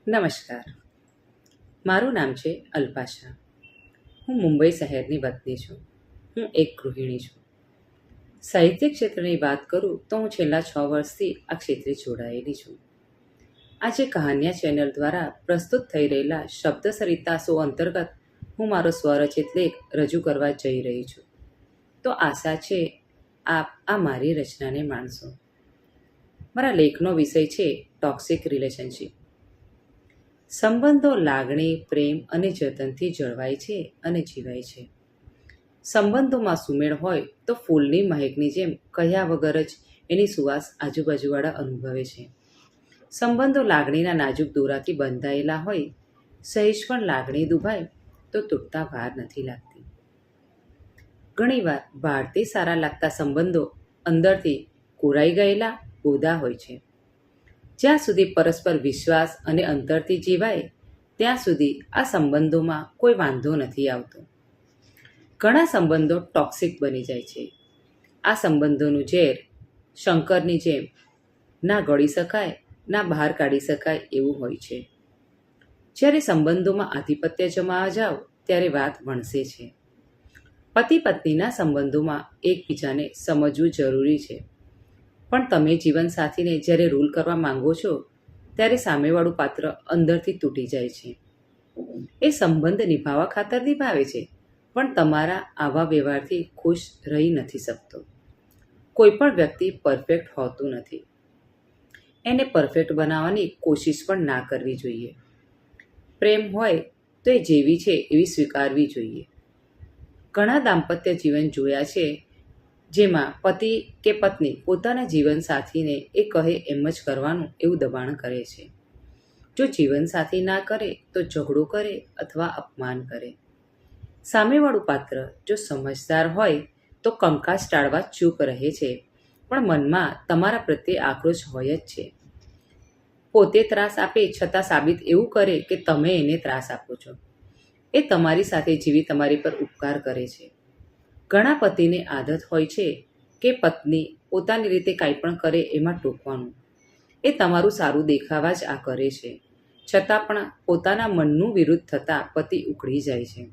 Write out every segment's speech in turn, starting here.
નમસ્કાર. મારું નામ છે અલ્પાશા. હું મુંબઈ શહેરની વતની છું. હું એક ગૃહિણી છું. સાહિત્ય ક્ષેત્રની વાત કરું તો હું છેલ્લા 6 વર્ષથી આ ક્ષેત્રે જોડાયેલી છું. આજે કહાનિયા ચેનલ દ્વારા પ્રસ્તુત થઈ રહેલા શબ્દ સરિતા શો અંતર્ગત હું મારો સ્વરચિત લેખ રજૂ કરવા જઈ રહી છું. તો આશા છે આપ આ મારી રચનાને માણશો. મારા લેખનો વિષય છે ટોક્સિક રિલેશનશિપ. સંબંધો લાગણી, પ્રેમ અને જતનથી જળવાય છે અને જીવાય છે. સંબંધોમાં સુમેળ હોય તો ફૂલની મહેકની જેમ કહ્યા વગર જ એની સુવાસ આજુબાજુવાળા અનુભવે છે. સંબંધો લાગણીના નાજુક દોરાથી બંધાયેલા હોય, સહેજ પણ લાગણી દુભાય તો તૂટતા વાર નથી લાગતી. ઘણીવાર બહારથી સારા લાગતા સંબંધો અંદરથી કોરાઈ ગયેલા બોધા હોય છે. જ્યાં સુધી પરસ્પર વિશ્વાસ અને અંતરથી જીવાય ત્યાં સુધી આ સંબંધોમાં કોઈ વાંધો નથી આવતો. ઘણા સંબંધો ટોક્સિક બની જાય છે. આ સંબંધોનું ઝેર શંકરની જેમ ના ગળી શકાય ના બહાર કાઢી શકાય એવું હોય છે. જ્યારે સંબંધોમાં આધિપત્ય જમાવા જાઓ ત્યારે વાત વણસે છે. પતિ પત્નીના સંબંધોમાં એકબીજાને સમજવું જરૂરી છે, પણ તમે જીવનસાથીને જ્યારે રૂલ કરવા માંગો છો ત્યારે સામેવાળું પાત્ર અંદરથી તૂટી જાય છે. એ સંબંધ નિભાવવા ખાતર નિભાવે છે, પણ તમારા આવા વ્યવહારથી ખુશ રહી નથી શકતો. કોઈ પણ વ્યક્તિ પરફેક્ટ હોતું નથી. એને પરફેક્ટ બનાવવાની કોશિશ પણ ના કરવી જોઈએ. પ્રેમ હોય તો એ જેવી છે એવી સ્વીકારવી જોઈએ. ઘણા દાંપત્ય જીવન જોયા છે જેમાં પતિ કે પત્ની પોતાના જીવનસાથીને એ કહે એમ જ કરવાનું એવું દબાણ કરે છે. જો જીવનસાથી ના કરે તો ઝઘડો કરે અથવા અપમાન કરે. સામેવાળું પાત્ર જો સમજદાર હોય તો કંકાસ ટાળવા ચૂપ રહે છે, પણ મનમાં તમારા પ્રત્યે આક્રોશ હોય જ છે. પોતે ત્રાસ આપે છતાં સાબિત એવું કરે કે તમે એને ત્રાસ આપો છો. એ તમારી સાથે જીવી તમારી પર ઉપકાર કરે છે. ઘણા પતિને આદત હોય છે કે પત્ની પોતાની રીતે કાંઈ પણ કરે એમાં ટોકવાનું. એ તમારું સારું દેખાવા જ આ કરે છે, છતાં પણ પોતાના મનનું વિરુદ્ધ થતાં પતિ ઉકળી જાય છે.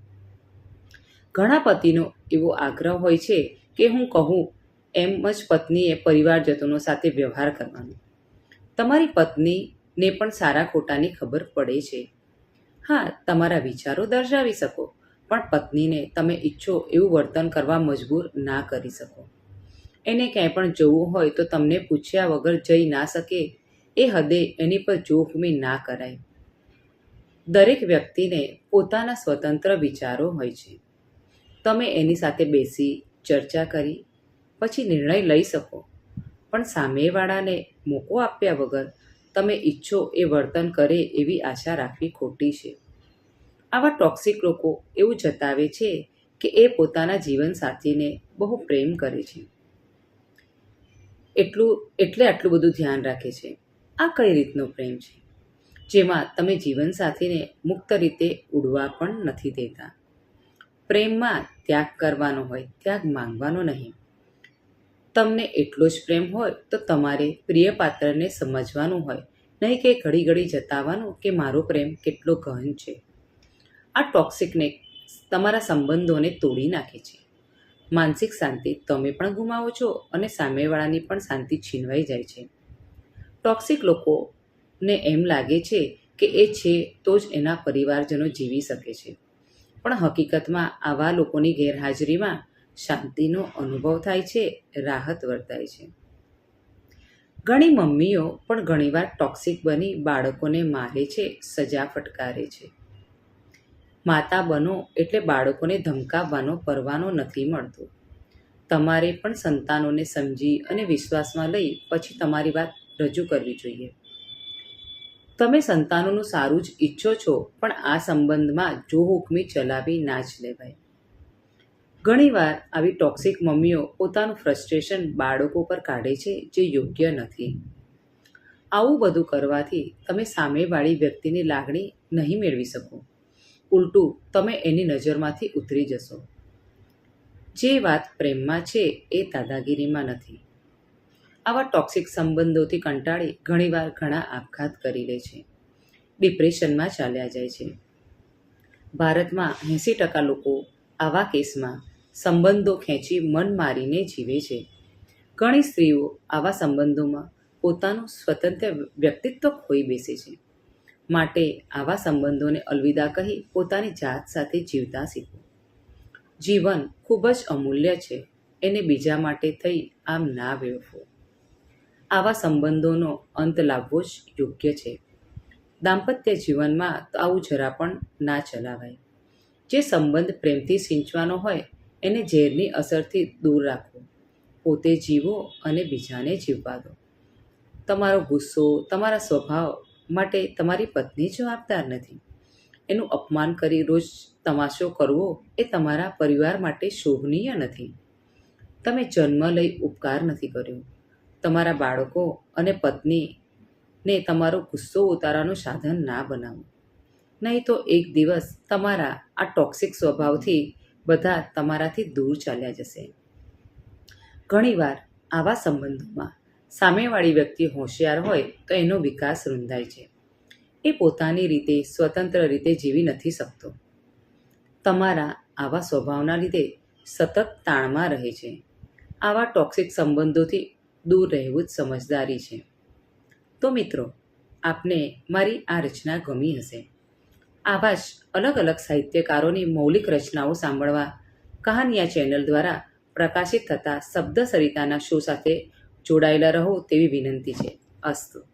ઘણા પતિનો એવો આગ્રહ હોય છે કે હું કહું એમ જ પત્નીએ પરિવારજનો સાથે વ્યવહાર કરવાનો. તમારી પત્નીને પણ સારા ખોટાની ખબર પડે છે. હા, તમારા વિચારો દર્શાવી શકો, પણ પત્નીને તમે ઈચ્છો એવું વર્તન કરવા મજબૂર ના કરી શકો. એને ક્યાંય પણ જવું હોય તો તમને પૂછ્યા વગર જઈ ના શકે એ હદે એની પર જોખમી ના કરાય. દરેક વ્યક્તિને પોતાના સ્વતંત્ર વિચારો હોય છે. તમે એની સાથે બેસી ચર્ચા કરી પછી નિર્ણય લઈ શકો, પણ સામેવાળાને મોકો આપ્યા વગર તમે ઈચ્છો એ વર્તન કરે એવી આશા રાખવી ખોટી છે. આવા ટોક્સિક લોકો એવું જતાવે છે કે એ પોતાના જીવનસાથીને બહુ પ્રેમ કરે છે, એટલે આટલું બધું ધ્યાન રાખે છે. આ કઈ રીતનો પ્રેમ છે જેમાં તમે જીવનસાથીને મુક્ત રીતે ઉડવા પણ નથી દેતા? પ્રેમમાં ત્યાગ કરવાનો હોય, ત્યાગ માંગવાનો નહીં. તમને એટલો જ પ્રેમ હોય તો તમારે પ્રિય પાત્રને સમજવાનું હોય, નહીં કે ઘડી ઘડી જતાવવાનું કે મારો પ્રેમ કેટલો ગહન છે. આ ટોક્સિકને તમારા સંબંધોને તોડી નાખે છે. માનસિક શાંતિ તમે પણ ગુમાવો છો અને સામેવાળાની પણ શાંતિ છીનવાઈ જાય છે. ટોક્સિક લોકોને એમ લાગે છે કે એ છે તો જ એના પરિવારજનો જીવી શકે છે, પણ હકીકતમાં આવા લોકોની ગેરહાજરીમાં શાંતિનો અનુભવ થાય છે, રાહત વર્તાય છે. ઘણી મમ્મીઓ પણ ઘણીવાર ટોક્સિક બની બાળકોને મારે છે, સજા ફટકારે છે. માતા બનો એટલે બાળકોને ધમકાવવાનો પરવાનો નથી મળતો. તમારે પણ સંતાનોને સમજી અને વિશ્વાસમાં લઈ પછી તમારી વાત રજૂ કરવી જોઈએ. તમે સંતાનોનું સારું જ ઈચ્છો છો, પણ આ સંબંધમાં જો હુકમી ચલાવી ના જ લેવાય. ઘણીવાર આવી ટોક્સિક મમ્મીઓ પોતાનું ફ્રસ્ટ્રેશન બાળકો પર કાઢે છે, જે યોગ્ય નથી. આવું બધું કરવાથી તમે સામેવાળી વ્યક્તિની લાગણી નહીં મેળવી શકો. ઉલટું તમે એની નજરમાંથી ઉતરી જશો. જે વાત પ્રેમમાં છે એ દાદાગીરીમાં નથી. આવા ટોક્સિક સંબંધોથી કંટાળી ઘણીવાર ઘણા આપઘાત કરી લે છે. ડિપ્રેશનમાં ચાલ્યા જાય છે. ભારતમાં 80% લોકો આવા કેસમાં સંબંધો ખેંચી મન મારીને જીવે છે. ઘણી સ્ત્રીઓ આવા સંબંધોમાં પોતાનું સ્વતંત્ર વ્યક્તિત્વ ખોઈ બેસે છે. માટે આવા સંબંધોને અલવિદા કહી પોતાની જાત સાથે જીવતા શીખો. જીવન ખૂબ જ અમૂલ્ય છે, એને બીજા માટે થઈ આમ ના વેડફો. આવા સંબંધોનો અંત લાવવો જ યોગ્ય છે. દાંપત્ય જીવનમાં તો આવું જરા પણ ના ચલાવાય. જે સંબંધ પ્રેમથી સિંચવાનો હોય એને ઝેરની અસરથી દૂર રાખો. પોતે જીવો અને બીજાને જીવવા દો. તમારો ગુસ્સો, તમારા સ્વભાવ માટે તમારી પત્ની જવાબદાર નથી. એનું અપમાન કરી રોજ તમાશો કરવો એ તમારા પરિવાર માટે શોભનીય નથી. તમે જન્મ લઈ ઉપકાર નથી કર્યો. તમારા બાળકો અને પત્નીને તમારો ગુસ્સો ઉતારવાનું સાધન ના બનાવો. નહીં તો એક દિવસ તમારા આ ટોક્સિક સ્વભાવથી બધા તમારાથી દૂર ચાલ્યા જશે. ઘણીવાર આવા સંબંધોમાં સામેવાળી વ્યક્તિ હોશિયાર હોય તો એનો વિકાસ રૂંધાય છે. એ પોતાની રીતે સ્વતંત્ર રીતે જીવી નથી શકતો. તમારા આવા સ્વભાવના લીધે સતત તાણમાં રહે છે. આવા ટોક્સિક સંબંધોથી દૂર રહેવું જ સમજદારી છે. તો મિત્રો, આપને મારી આ રચના ગમી હશે. આવા જ અલગ અલગ સાહિત્યકારોની મૌલિક રચનાઓ સાંભળવા કહાનિયા ચેનલ દ્વારા પ્રકાશિત થતા શબ્દ સરિતાના શો સાથે જોડાયેલા રહો તેવી વિનંતી છે. અસ્તુ.